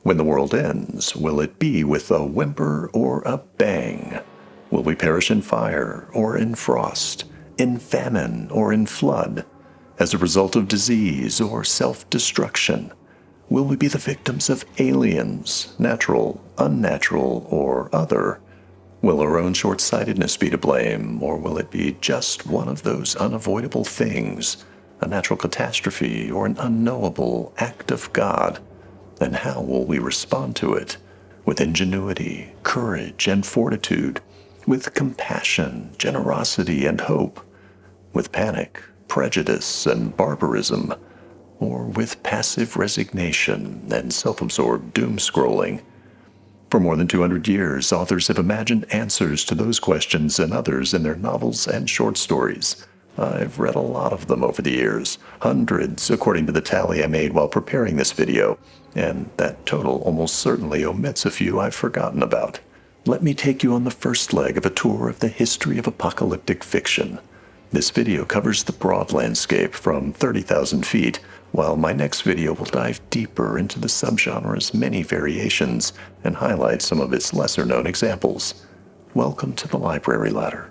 When the world ends, will it be with a whimper or a bang? Will we perish in fire or in frost, in famine or in flood, as a result of disease or self-destruction? Will we be the victims of aliens, natural, unnatural, or other? Will our own short-sightedness be to blame, or will it be just one of those unavoidable things, a natural catastrophe or an unknowable act of God? And how will we respond to it? With ingenuity, courage, and fortitude, with compassion, generosity, and hope, with panic, prejudice, and barbarism, or with passive resignation and self-absorbed doom-scrolling? For more than 200 years, authors have imagined answers to those questions and others in their novels and short stories. I've read a lot of them over the years, hundreds according to the tally I made while preparing this video, and that total almost certainly omits a few I've forgotten about. Let me take you on the first leg of a tour of the history of apocalyptic fiction. This video covers the broad landscape from 30,000 feet, while my next video will dive deeper into the subgenre's many variations and highlight some of its lesser-known examples. Welcome to the library ladder.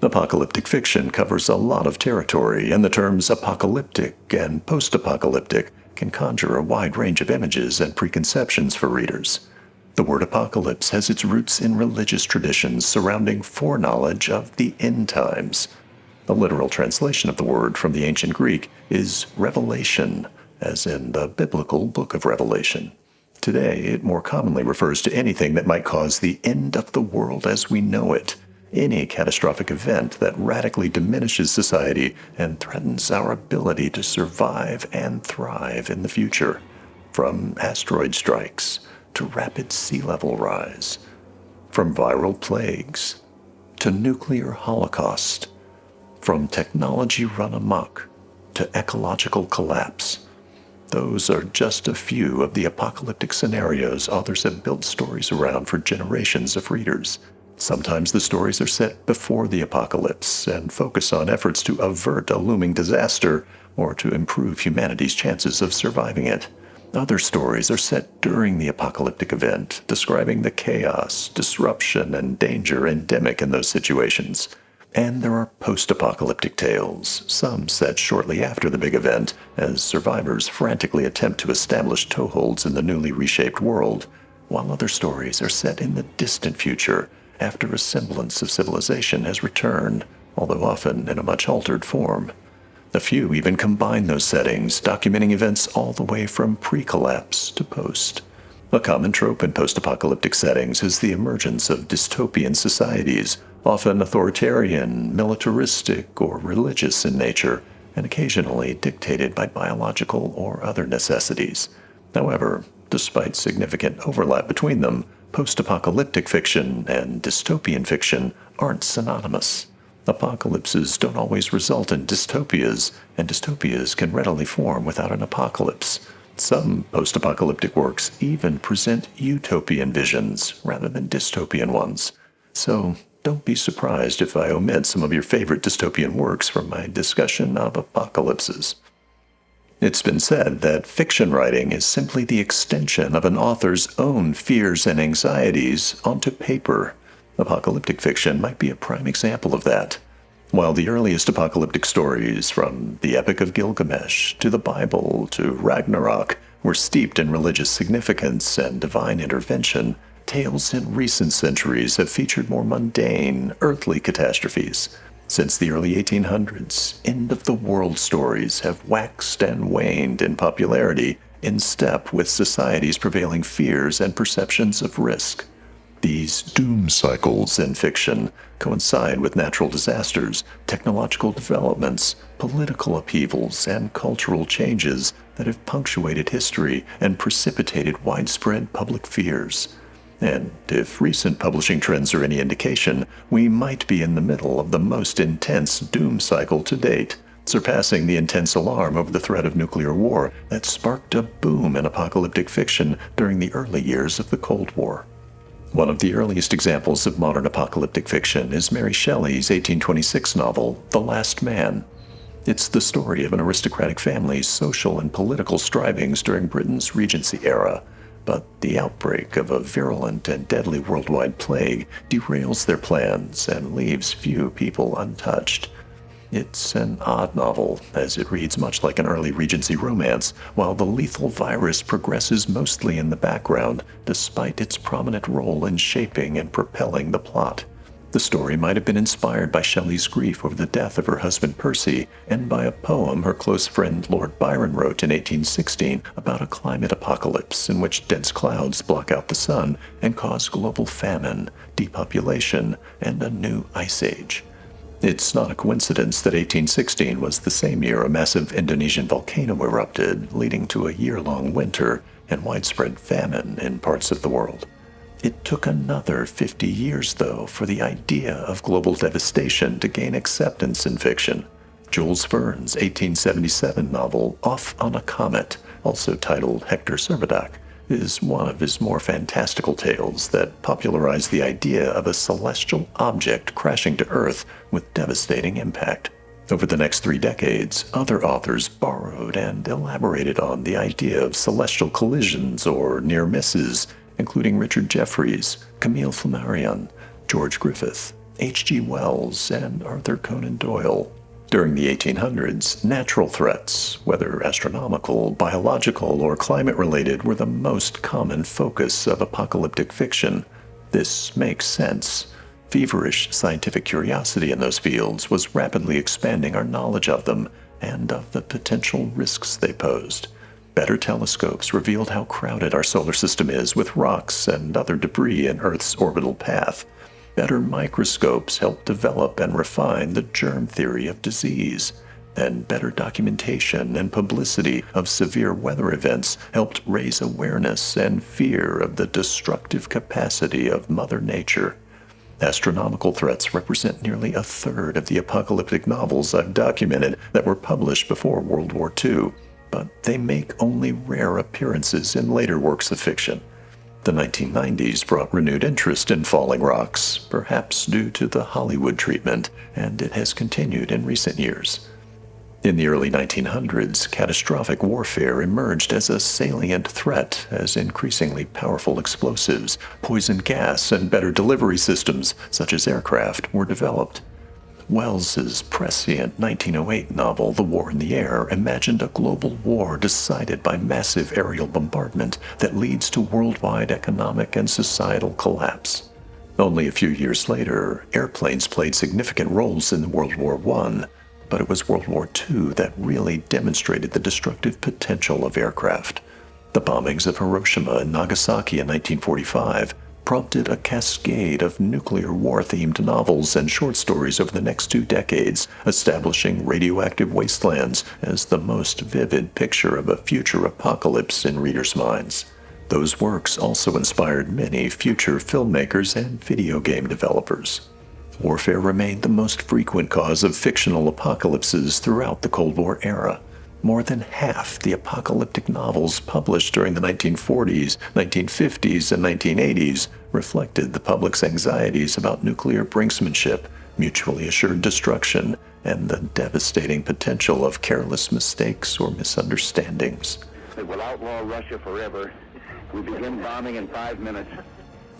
Apocalyptic fiction covers a lot of territory, and the terms apocalyptic and post-apocalyptic can conjure a wide range of images and preconceptions for readers. The word apocalypse has its roots in religious traditions surrounding foreknowledge of the end times. A literal translation of the word from the ancient Greek is revelation, as in the biblical book of Revelation. Today, it more commonly refers to anything that might cause the end of the world as we know it, any catastrophic event that radically diminishes society and threatens our ability to survive and thrive in the future. From asteroid strikes to rapid sea level rise, from viral plagues to nuclear holocaust, from technology run amok to ecological collapse. Those are just a few of the apocalyptic scenarios authors have built stories around for generations of readers. Sometimes the stories are set before the apocalypse and focus on efforts to avert a looming disaster or to improve humanity's chances of surviving it. Other stories are set during the apocalyptic event, describing the chaos, disruption, and danger endemic in those situations. And there are post-apocalyptic tales, some set shortly after the big event, as survivors frantically attempt to establish toeholds in the newly reshaped world, while other stories are set in the distant future, after a semblance of civilization has returned, although often in a much altered form. A few even combine those settings, documenting events all the way from pre-collapse to post. A common trope in post-apocalyptic settings is the emergence of dystopian societies, often authoritarian, militaristic, or religious in nature, and occasionally dictated by biological or other necessities. However, despite significant overlap between them, post-apocalyptic fiction and dystopian fiction aren't synonymous. Apocalypses don't always result in dystopias, and dystopias can readily form without an apocalypse. Some post-apocalyptic works even present utopian visions rather than dystopian ones. So don't be surprised if I omit some of your favorite dystopian works from my discussion of apocalypses. It's been said that fiction writing is simply the extension of an author's own fears and anxieties onto paper. Apocalyptic fiction might be a prime example of that. While the earliest apocalyptic stories, from the Epic of Gilgamesh to the Bible to Ragnarok, were steeped in religious significance and divine intervention, tales in recent centuries have featured more mundane, earthly catastrophes. Since the early 1800s, end-of-the-world stories have waxed and waned in popularity in step with society's prevailing fears and perceptions of risk. These doom cycles in fiction coincide with natural disasters, technological developments, political upheavals, and cultural changes that have punctuated history and precipitated widespread public fears. And if recent publishing trends are any indication, we might be in the middle of the most intense doom cycle to date, surpassing the intense alarm over the threat of nuclear war that sparked a boom in apocalyptic fiction during the early years of the Cold War. One of the earliest examples of modern apocalyptic fiction is Mary Shelley's 1826 novel, The Last Man. It's the story of an aristocratic family's social and political strivings during Britain's Regency era, but the outbreak of a virulent and deadly worldwide plague derails their plans and leaves few people untouched. It's an odd novel, as it reads much like an early Regency romance, while the lethal virus progresses mostly in the background, despite its prominent role in shaping and propelling the plot. The story might have been inspired by Shelley's grief over the death of her husband Percy, and by a poem her close friend Lord Byron wrote in 1816 about a climate apocalypse in which dense clouds block out the sun and cause global famine, depopulation, and a new ice age. It's not a coincidence that 1816 was the same year a massive Indonesian volcano erupted, leading to a year-long winter and widespread famine in parts of the world. It took another 50 years, though, for the idea of global devastation to gain acceptance in fiction. Jules Verne's 1877 novel Off on a Comet, also titled Hector Servadak, is one of his more fantastical tales that popularized the idea of a celestial object crashing to Earth with devastating impact. Over the next 3 decades, other authors borrowed and elaborated on the idea of celestial collisions or near misses, including Richard Jefferies, Camille Flammarion, George Griffith, H.G. Wells, and Arthur Conan Doyle. During the 1800s, natural threats, whether astronomical, biological, or climate-related, were the most common focus of apocalyptic fiction. This makes sense. Feverish scientific curiosity in those fields was rapidly expanding our knowledge of them and of the potential risks they posed. Better telescopes revealed how crowded our solar system is with rocks and other debris in Earth's orbital path. Better microscopes helped develop and refine the germ theory of disease. And better documentation and publicity of severe weather events helped raise awareness and fear of the destructive capacity of Mother Nature. Astronomical threats represent nearly a third of the apocalyptic novels I've documented that were published before World War II. But they make only rare appearances in later works of fiction. The 1990s brought renewed interest in falling rocks, perhaps due to the Hollywood treatment, and it has continued in recent years. In the early 1900s, catastrophic warfare emerged as a salient threat as increasingly powerful explosives, poison gas, and better delivery systems, such as aircraft, were developed. Wells's prescient 1908 novel, The War in the Air, imagined a global war decided by massive aerial bombardment that leads to worldwide economic and societal collapse. Only a few years later, airplanes played significant roles in World War I, but it was World War II that really demonstrated the destructive potential of aircraft. The bombings of Hiroshima and Nagasaki in 1945 prompted a cascade of nuclear war-themed novels and short stories over the next 2 decades, establishing radioactive wastelands as the most vivid picture of a future apocalypse in readers' minds. Those works also inspired many future filmmakers and video game developers. Warfare remained the most frequent cause of fictional apocalypses throughout the Cold War era. More than half the apocalyptic novels published during the 1940s, 1950s, and 1980s reflected the public's anxieties about nuclear brinksmanship, mutually assured destruction, and the devastating potential of careless mistakes or misunderstandings. It will outlaw Russia forever. We begin bombing in 5 minutes.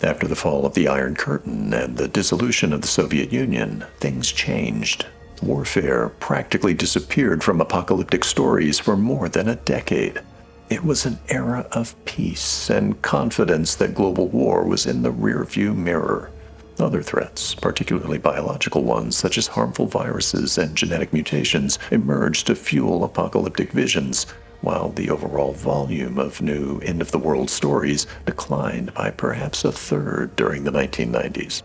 After the fall of the Iron Curtain and the dissolution of the Soviet Union, things changed. Warfare practically disappeared from apocalyptic stories for more than a decade. It was an era of peace and confidence that global war was in the rearview mirror. Other threats, particularly biological ones such as harmful viruses and genetic mutations, emerged to fuel apocalyptic visions, while the overall volume of new end-of-the-world stories declined by perhaps a third during the 1990s.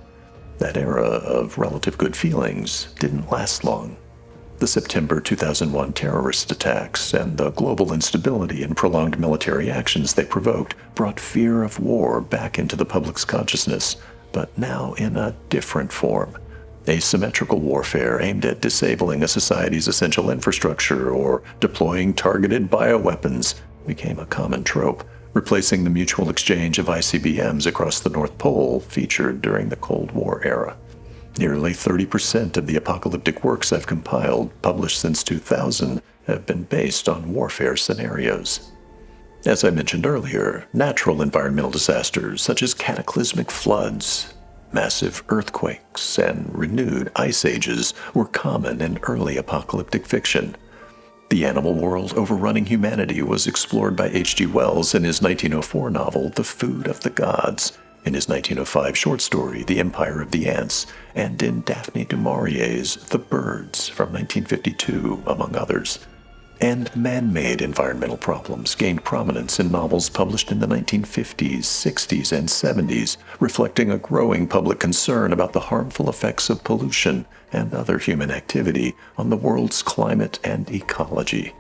That era of relative good feelings didn't last long. The September 2001 terrorist attacks and the global instability and prolonged military actions they provoked brought fear of war back into the public's consciousness, but now in a different form. Asymmetrical warfare aimed at disabling a society's essential infrastructure or deploying targeted bioweapons became a common trope, replacing the mutual exchange of ICBMs across the North Pole featured during the Cold War era. Nearly 30% of the apocalyptic works I've compiled, published since 2000, have been based on warfare scenarios. As I mentioned earlier, natural environmental disasters such as cataclysmic floods, massive earthquakes, and renewed ice ages were common in early apocalyptic fiction. The animal world overrunning humanity was explored by H.G. Wells in his 1904 novel The Food of the Gods, in his 1905 short story The Empire of the Ants, and in Daphne du Maurier's The Birds from 1952, among others. And man-made environmental problems gained prominence in novels published in the 1950s, 60s, and 70s, reflecting a growing public concern about the harmful effects of pollution and other human activity on the world's climate and ecology.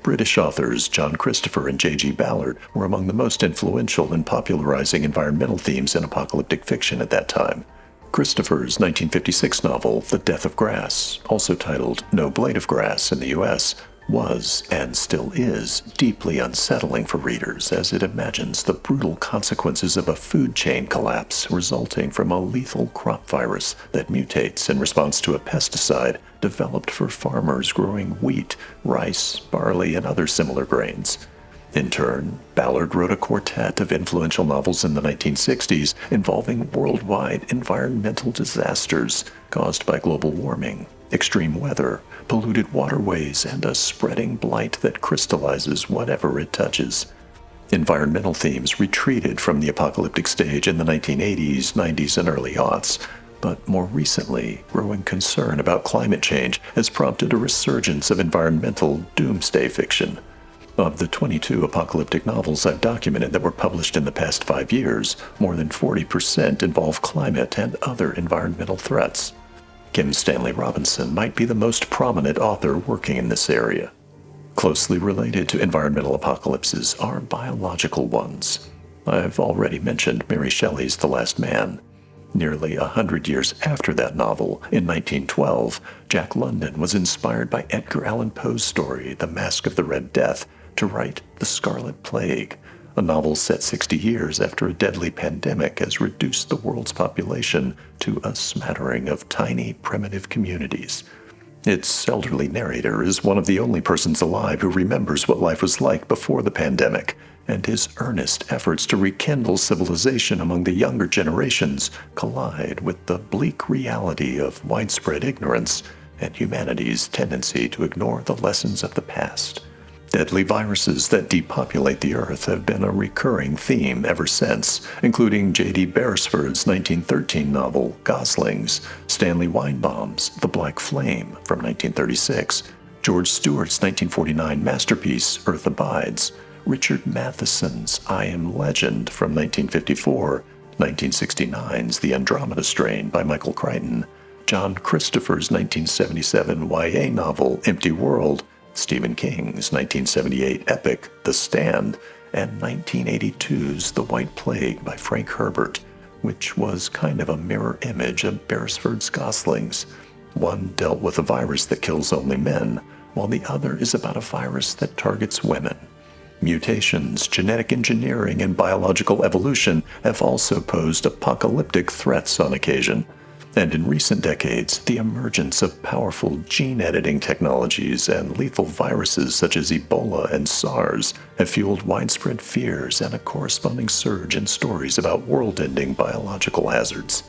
British authors John Christopher and J.G. Ballard were among the most influential in popularizing environmental themes in apocalyptic fiction at that time. Christopher's 1956 novel, The Death of Grass, also titled No Blade of Grass in the U.S., was, and still is, deeply unsettling for readers as it imagines the brutal consequences of a food chain collapse resulting from a lethal crop virus that mutates in response to a pesticide developed for farmers growing wheat, rice, barley, and other similar grains. In turn, Ballard wrote a quartet of influential novels in the 1960s involving worldwide environmental disasters caused by global warming, extreme weather, polluted waterways, and a spreading blight that crystallizes whatever it touches. Environmental themes retreated from the apocalyptic stage in the 1980s, 90s, and early aughts, but more recently, growing concern about climate change has prompted a resurgence of environmental doomsday fiction. Of the 22 apocalyptic novels I've documented that were published in the past 5 years, more than 40% involve climate and other environmental threats. Kim Stanley Robinson might be the most prominent author working in this area. Closely related to environmental apocalypses are biological ones. I've already mentioned Mary Shelley's The Last Man. Nearly 100 years after that novel, in 1912, Jack London was inspired by Edgar Allan Poe's story, The Masque of the Red Death, to write The Scarlet Plague, a novel set 60 years after a deadly pandemic has reduced the world's population to a smattering of tiny, primitive communities. Its elderly narrator is one of the only persons alive who remembers what life was like before the pandemic, and his earnest efforts to rekindle civilization among the younger generations collide with the bleak reality of widespread ignorance and humanity's tendency to ignore the lessons of the past. Deadly viruses that depopulate the Earth have been a recurring theme ever since, including J.D. Beresford's 1913 novel Goslings, Stanley Weinbaum's The Black Flame from 1936, George Stewart's 1949 masterpiece Earth Abides, Richard Matheson's I Am Legend from 1954, 1969's The Andromeda Strain by Michael Crichton, John Christopher's 1977 YA novel Empty World, Stephen King's 1978 epic The Stand, and 1982's The White Plague by Frank Herbert, which was kind of a mirror image of Beresford's Goslings. One dealt with a virus that kills only men, while the other is about a virus that targets women. Mutations, genetic engineering, and biological evolution have also posed apocalyptic threats on occasion. And in recent decades, the emergence of powerful gene-editing technologies and lethal viruses such as Ebola and SARS have fueled widespread fears and a corresponding surge in stories about world-ending biological hazards.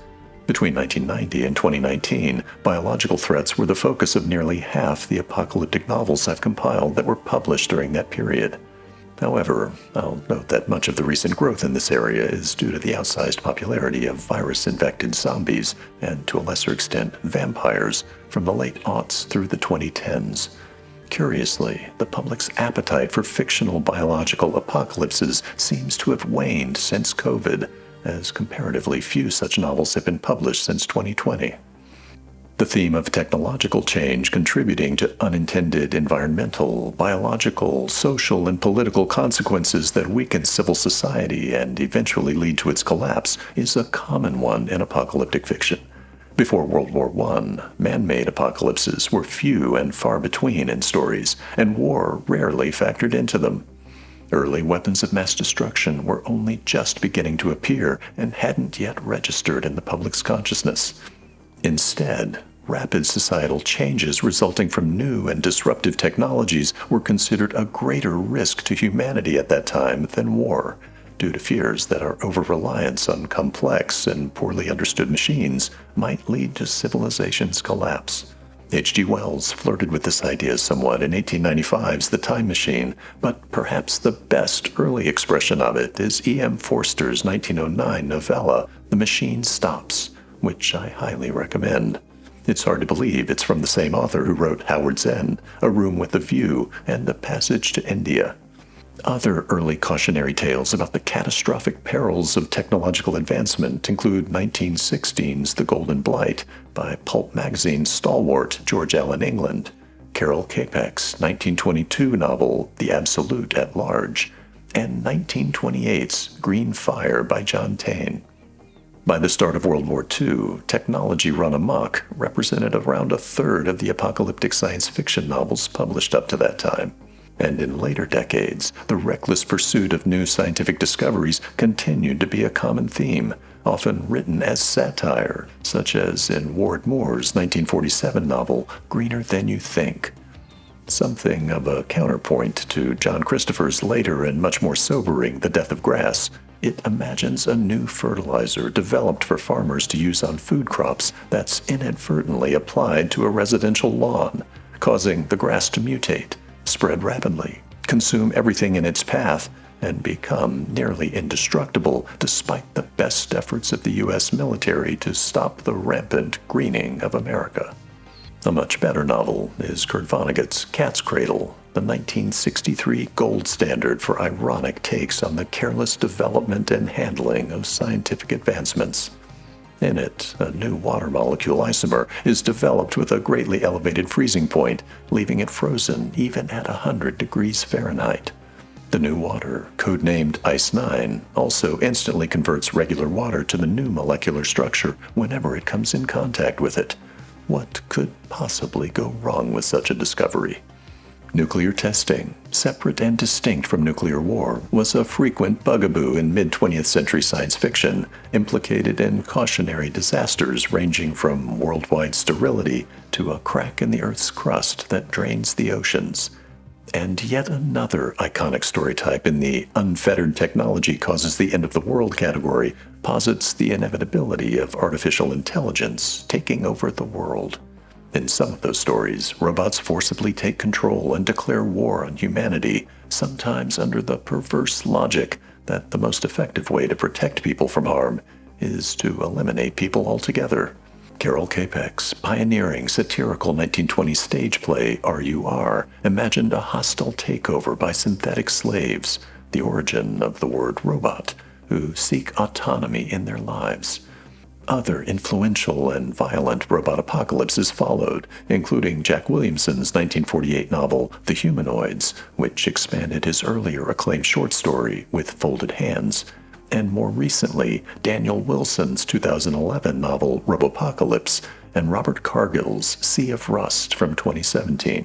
Between 1990 and 2019, biological threats were the focus of nearly half the apocalyptic novels I've compiled that were published during that period. However, I'll note that much of the recent growth in this area is due to the outsized popularity of virus-infected zombies and, to a lesser extent, vampires from the late aughts through the 2010s. Curiously, the public's appetite for fictional biological apocalypses seems to have waned since COVID, as comparatively few such novels have been published since 2020. The theme of technological change contributing to unintended environmental, biological, social, and political consequences that weaken civil society and eventually lead to its collapse is a common one in apocalyptic fiction. Before World War I, man-made apocalypses were few and far between in stories, and war rarely factored into them. Early weapons of mass destruction were only just beginning to appear and hadn't yet registered in the public's consciousness. Instead, rapid societal changes resulting from new and disruptive technologies were considered a greater risk to humanity at that time than war, due to fears that our over-reliance on complex and poorly understood machines might lead to civilization's collapse. H.G. Wells flirted with this idea somewhat in 1895's The Time Machine, but perhaps the best early expression of it is E.M. Forster's 1909 novella, The Machine Stops, which I highly recommend. It's hard to believe it's from the same author who wrote Howard's End, A Room with a View, and A Passage to India. Other early cautionary tales about the catastrophic perils of technological advancement include 1916's The Golden Blight by pulp magazine stalwart George Allen England, Carol Capek's 1922 novel The Absolute at Large, and 1928's Green Fire by John Taine. By the start of World War II, technology run amok represented around a third of the apocalyptic science fiction novels published up to that time. And in later decades, the reckless pursuit of new scientific discoveries continued to be a common theme, often written as satire, such as in Ward Moore's 1947 novel, Greener Than You Think. Something of a counterpoint to John Christopher's later and much more sobering The Death of Grass, it imagines a new fertilizer developed for farmers to use on food crops that's inadvertently applied to a residential lawn, causing the grass to mutate, spread rapidly, consume everything in its path, and become nearly indestructible despite the best efforts of the U.S. military to stop the rampant greening of America. A much better novel is Kurt Vonnegut's Cat's Cradle, the 1963 gold standard for ironic takes on the careless development and handling of scientific advancements. In it, a new water molecule isomer is developed with a greatly elevated freezing point, leaving it frozen even at 100 degrees Fahrenheit. The new water, codenamed Ice 9, also instantly converts regular water to the new molecular structure whenever it comes in contact with it. What could possibly go wrong with such a discovery? Nuclear testing, separate and distinct from nuclear war, was a frequent bugaboo in mid-20th century science fiction, implicated in cautionary disasters ranging from worldwide sterility to a crack in the Earth's crust that drains the oceans. And yet another iconic story type in the unfettered technology causes the end of the world category posits the inevitability of artificial intelligence taking over the world. In some of those stories, robots forcibly take control and declare war on humanity, sometimes under the perverse logic that the most effective way to protect people from harm is to eliminate people altogether. Carol Capek's pioneering satirical 1920s stage play, R.U.R., imagined a hostile takeover by synthetic slaves, the origin of the word robot, who seek autonomy in their lives. Other influential and violent robot apocalypses followed, including Jack Williamson's 1948 novel, The Humanoids, which expanded his earlier acclaimed short story, With Folded Hands, and more recently, Daniel Wilson's 2011 novel, Robopocalypse, and Robert Cargill's Sea of Rust from 2017.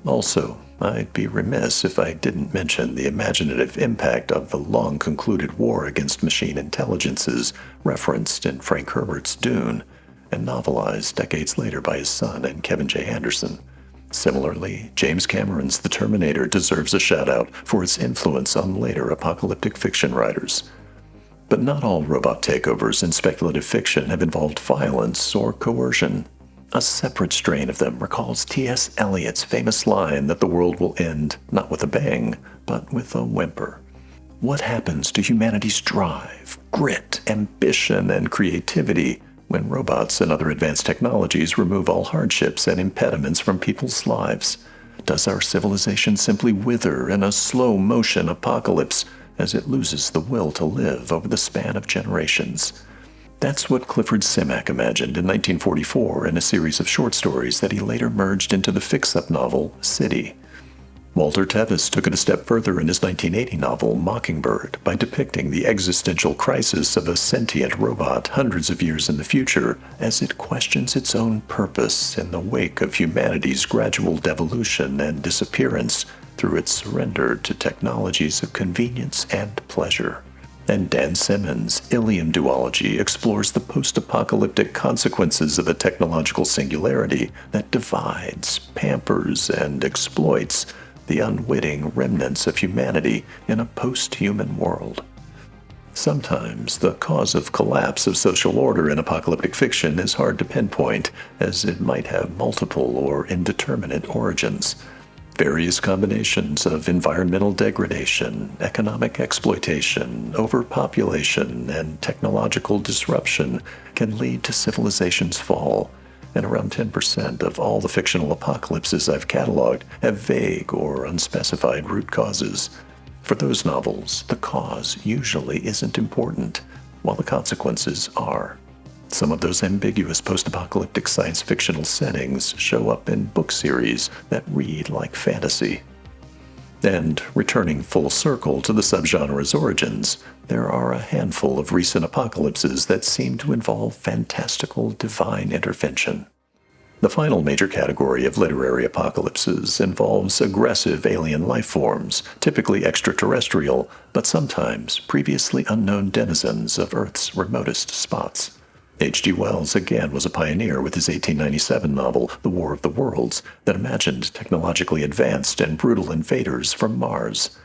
Also, I'd be remiss if I didn't mention the imaginative impact of the long-concluded war against machine intelligences referenced in Frank Herbert's Dune, and novelized decades later by his son and Kevin J. Anderson. Similarly, James Cameron's The Terminator deserves a shout-out for its influence on later apocalyptic fiction writers. But not all robot takeovers in speculative fiction have involved violence or coercion. A separate strain of them recalls T.S. Eliot's famous line that the world will end not with a bang, but with a whimper. What happens to humanity's drive, grit, ambition, and creativity when robots and other advanced technologies remove all hardships and impediments from people's lives? Does our civilization simply wither in a slow-motion apocalypse as it loses the will to live over the span of generations? That's what Clifford Simak imagined in 1944 in a series of short stories that he later merged into the fix-up novel, City. Walter Tevis took it a step further in his 1980 novel, Mockingbird, by depicting the existential crisis of a sentient robot hundreds of years in the future as it questions its own purpose in the wake of humanity's gradual devolution and disappearance through its surrender to technologies of convenience and pleasure. And Dan Simmons' Ilium duology explores the post-apocalyptic consequences of a technological singularity that divides, pampers, and exploits the unwitting remnants of humanity in a post-human world. Sometimes the cause of collapse of social order in apocalyptic fiction is hard to pinpoint, as it might have multiple or indeterminate origins. Various combinations of environmental degradation, economic exploitation, overpopulation, and technological disruption can lead to civilization's fall, and around 10% of all the fictional apocalypses I've cataloged have vague or unspecified root causes. For those novels, the cause usually isn't important, while the consequences are. Some of those ambiguous post-apocalyptic science fictional settings show up in book series that read like fantasy. And returning full circle to the subgenre's origins, there are a handful of recent apocalypses that seem to involve fantastical divine intervention. The final major category of literary apocalypses involves aggressive alien life forms, typically extraterrestrial, but sometimes previously unknown denizens of Earth's remotest spots. H.G. Wells again was a pioneer with his 1897 novel, The War of the Worlds, that imagined technologically advanced and brutal invaders from Mars.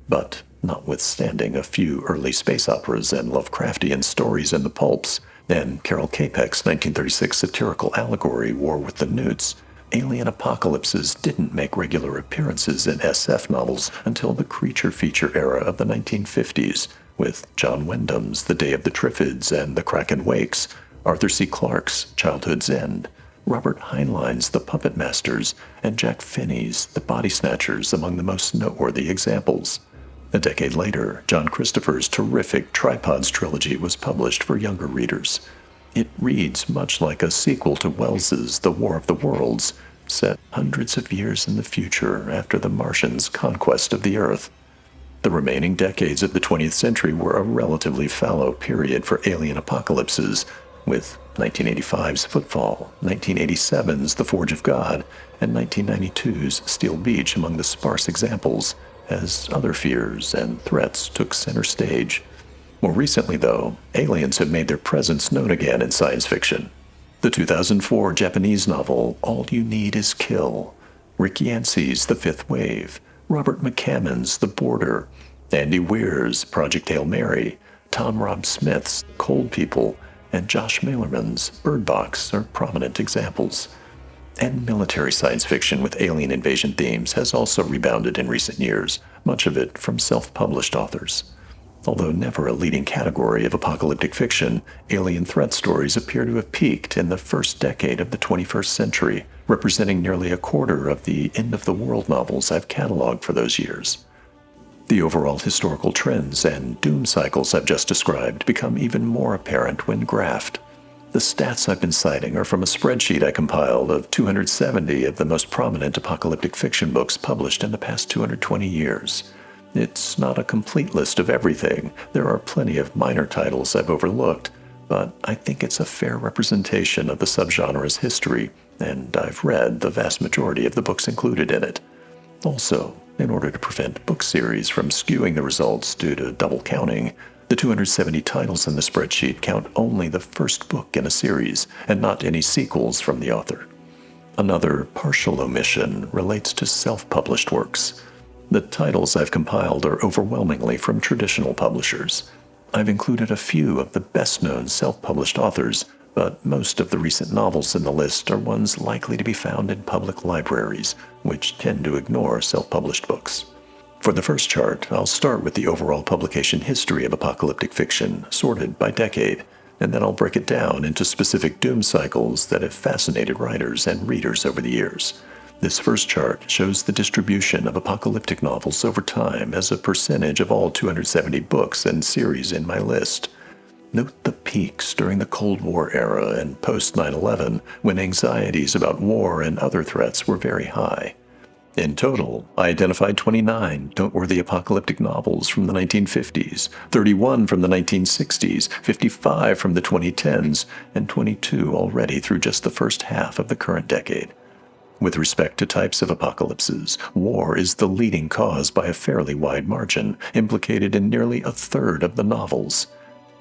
But, notwithstanding a few early space operas and Lovecraftian stories in the pulps, and Carol Capek's 1936 satirical allegory War with the Newts, alien apocalypses didn't make regular appearances in SF novels until the creature feature era of the 1950s, with John Wyndham's The Day of the Triffids and The Kraken Wakes, Arthur C. Clarke's Childhood's End, Robert Heinlein's The Puppet Masters, and Jack Finney's The Body Snatchers among the most noteworthy examples. A decade later, John Christopher's terrific Tripods trilogy was published for younger readers. It reads much like a sequel to Wells's The War of the Worlds, set hundreds of years in the future after the Martians' conquest of the Earth. The remaining decades of the 20th century were a relatively fallow period for alien apocalypses, with 1985's Footfall, 1987's The Forge of God, and 1992's Steel Beach among the sparse examples, as other fears and threats took center stage. More recently, though, aliens have made their presence known again in science fiction. The 2004 Japanese novel All You Need Is Kill, Rick Yancey's The Fifth Wave, Robert McCammon's The Border, Andy Weir's Project Hail Mary, Tom Rob Smith's Cold People, and Josh Malerman's Bird Box are prominent examples. And military science fiction with alien invasion themes has also rebounded in recent years, much of it from self-published authors. Although never a leading category of apocalyptic fiction, alien threat stories appear to have peaked in the first decade of the 21st century, representing nearly a quarter of the end-of-the-world novels I've cataloged for those years. The overall historical trends and doom cycles I've just described become even more apparent when graphed. The stats I've been citing are from a spreadsheet I compiled of 270 of the most prominent apocalyptic fiction books published in the past 220 years. It's not a complete list of everything. There are plenty of minor titles I've overlooked, but I think it's a fair representation of the subgenre's history, and I've read the vast majority of the books included in it. Also, in order to prevent book series from skewing the results due to double counting, the 270 titles in the spreadsheet count only the first book in a series, and not any sequels from the author. Another partial omission relates to self-published works. The titles I've compiled are overwhelmingly from traditional publishers. I've included a few of the best-known self-published authors, but most of the recent novels in the list are ones likely to be found in public libraries, which tend to ignore self-published books. For the first chart, I'll start with the overall publication history of apocalyptic fiction, sorted by decade, and then I'll break it down into specific doom cycles that have fascinated writers and readers over the years. This first chart shows the distribution of apocalyptic novels over time as a percentage of all 270 books and series in my list. Note the peaks during the Cold War era and post-9/11, when anxieties about war and other threats were very high. In total, I identified 29 noteworthy apocalyptic novels from the 1950s, 31 from the 1960s, 55 from the 2010s, and 22 already through just the first half of the current decade. With respect to types of apocalypses, war is the leading cause by a fairly wide margin, implicated in nearly a third of the novels.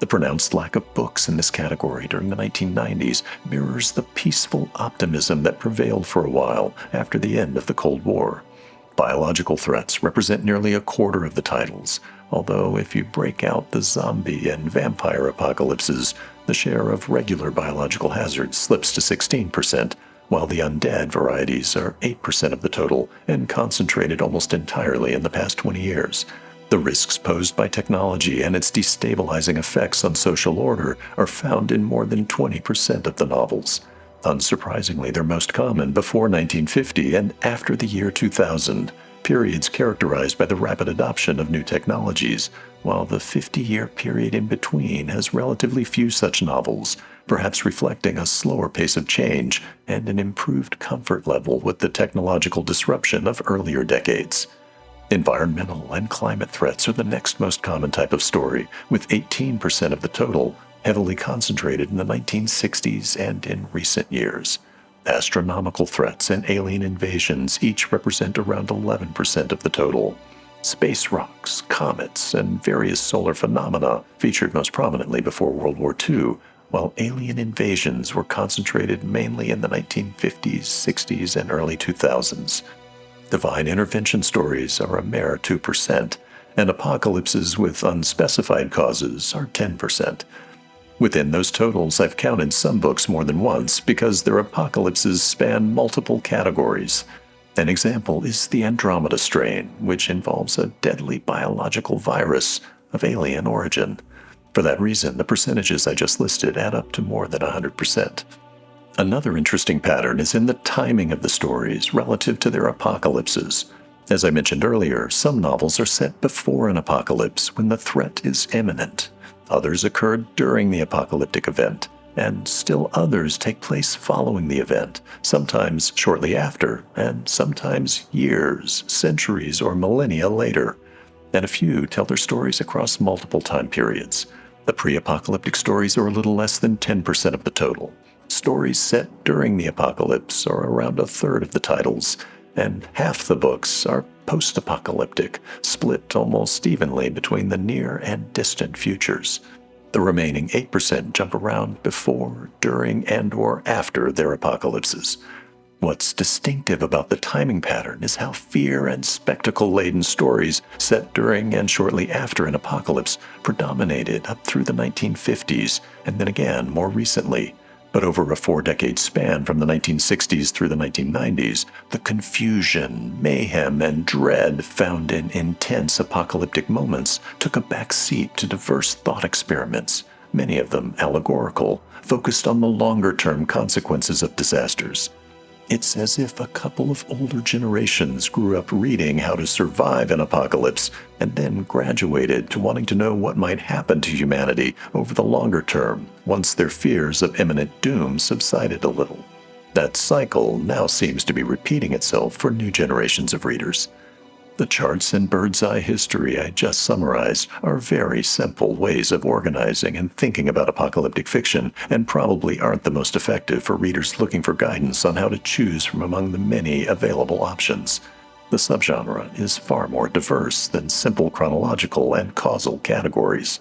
The pronounced lack of books in this category during the 1990s mirrors the peaceful optimism that prevailed for a while after the end of the Cold War. Biological threats represent nearly a quarter of the titles, although if you break out the zombie and vampire apocalypses, the share of regular biological hazards slips to 16%, while the undead varieties are 8% of the total and concentrated almost entirely in the past 20 years. The risks posed by technology and its destabilizing effects on social order are found in more than 20% of the novels. Unsurprisingly, they're most common before 1950 and after the year 2000, periods characterized by the rapid adoption of new technologies, while the 50-year period in between has relatively few such novels, perhaps reflecting a slower pace of change and an improved comfort level with the technological disruption of earlier decades. Environmental and climate threats are the next most common type of story, with 18% of the total, heavily concentrated in the 1960s and in recent years. Astronomical threats and alien invasions each represent around 11% of the total. Space rocks, comets, and various solar phenomena featured most prominently before World War II, while alien invasions were concentrated mainly in the 1950s, 60s, and early 2000s. Divine intervention stories are a mere 2%, and apocalypses with unspecified causes are 10%. Within those totals, I've counted some books more than once because their apocalypses span multiple categories. An example is the Andromeda strain, which involves a deadly biological virus of alien origin. For that reason, the percentages I just listed add up to more than 100%. Another interesting pattern is in the timing of the stories relative to their apocalypses. As I mentioned earlier, some novels are set before an apocalypse when the threat is imminent. Others occur during the apocalyptic event, and still others take place following the event, sometimes shortly after, and sometimes years, centuries, or millennia later. And a few tell their stories across multiple time periods. The pre-apocalyptic stories are a little less than 10% of the total. Stories set during the apocalypse are around a third of the titles, and half the books are post-apocalyptic, split almost evenly between the near and distant futures. The remaining 8% jump around before, during, and/or after their apocalypses. What's distinctive about the timing pattern is how fear and spectacle-laden stories set during and shortly after an apocalypse predominated up through the 1950s, and then again more recently. But over a 4-decade span from the 1960s through the 1990s, the confusion, mayhem, and dread found in intense apocalyptic moments took a back seat to diverse thought experiments, many of them allegorical, focused on the longer-term consequences of disasters. It's as if a couple of older generations grew up reading how to survive an apocalypse and then graduated to wanting to know what might happen to humanity over the longer term once their fears of imminent doom subsided a little. That cycle now seems to be repeating itself for new generations of readers. The charts and bird's-eye history I just summarized are very simple ways of organizing and thinking about apocalyptic fiction, and probably aren't the most effective for readers looking for guidance on how to choose from among the many available options. The subgenre is far more diverse than simple chronological and causal categories.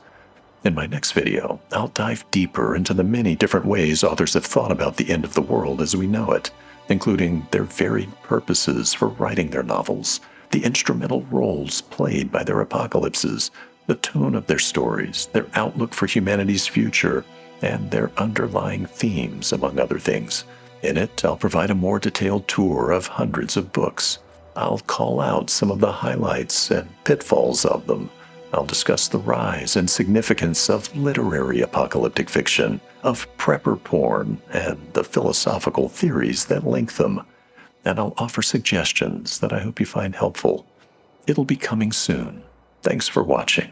In my next video, I'll dive deeper into the many different ways authors have thought about the end of the world as we know it, including their varied purposes for writing their novels, the instrumental roles played by their apocalypses, the tone of their stories, their outlook for humanity's future, and their underlying themes, among other things. In it, I'll provide a more detailed tour of hundreds of books. I'll call out some of the highlights and pitfalls of them. I'll discuss the rise and significance of literary apocalyptic fiction, of prepper porn, and the philosophical theories that link them. And I'll offer suggestions that I hope you find helpful. It'll be coming soon. Thanks for watching.